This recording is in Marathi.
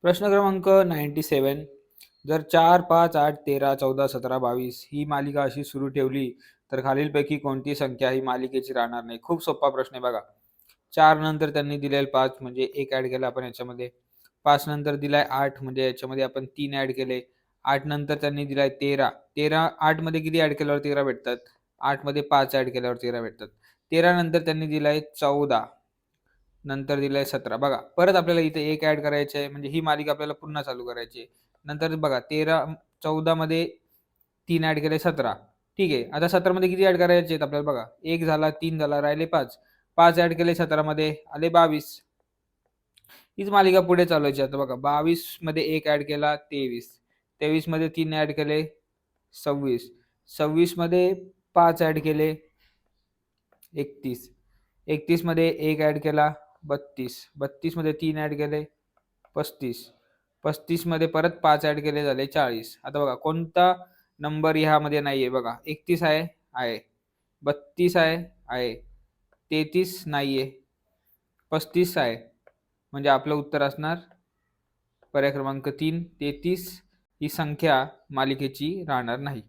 प्रश्न क्रमांक 97. जर 4, 5, 8, 13, 14, 17, 22 ही मालिका अशी सुरू ठेवली तर खालीलपैकी कोणती संख्या ही मालिकेची राहणार नाही? खूप सोपा प्रश्न आहे बघा. 4 नंतर त्यांनी दिलेलं 5 म्हणजे 1 ॲड केला आपण याच्यामध्ये. 5 नंतर दिलाय 8 म्हणजे याच्यामध्ये आपण 3 ॲड केले. 8 नंतर त्यांनी दिलाय 13. 8 मध्ये किती ॲड केल्यावर 13 भेटतात? 8 मध्ये 5 ॲड केल्यावर 13 भेटतात. 13 नंतर त्यांनी दिलाय 14. नंतर दिलाय 17. बघा, परत आपल्याला इथे 1 ॲड करायचे आहे, म्हणजे ही मालिका आपल्याला पुन्हा चालू करायची आहे. नंतर बघा 14 मध्ये 3 ॲड केले 17. ठीक आहे. आता 17 मध्ये किती ॲड करायचे आहेत आपल्याला बघा. 1 झाला, 3 झाला, राहिले 5. 5 ॲड केले 17 मध्ये आले 22. हीच मालिका पुढे चालवायची. आता बघा 22 मध्ये 1 ॲड केला 23. 23 मध्ये 3 ॲड केले 26. 26 मध्ये 5 ॲड केले 31. 31 मध्ये 1 ॲड केला 32. 32 मध्ये 3 ॲड केले 35. 35 मध्ये परत 5 ॲड केले झाले 40. आता बघा कोणता नंबर ह्यामध्ये नाहीये बघा. 31 आहे. 32 आहे. 33 नाहीये. 35 आहे. म्हणजे आपलं उत्तर असणार पर्याय क्रमांक 3. 33 ही संख्या मालिकेची राहणार नाही.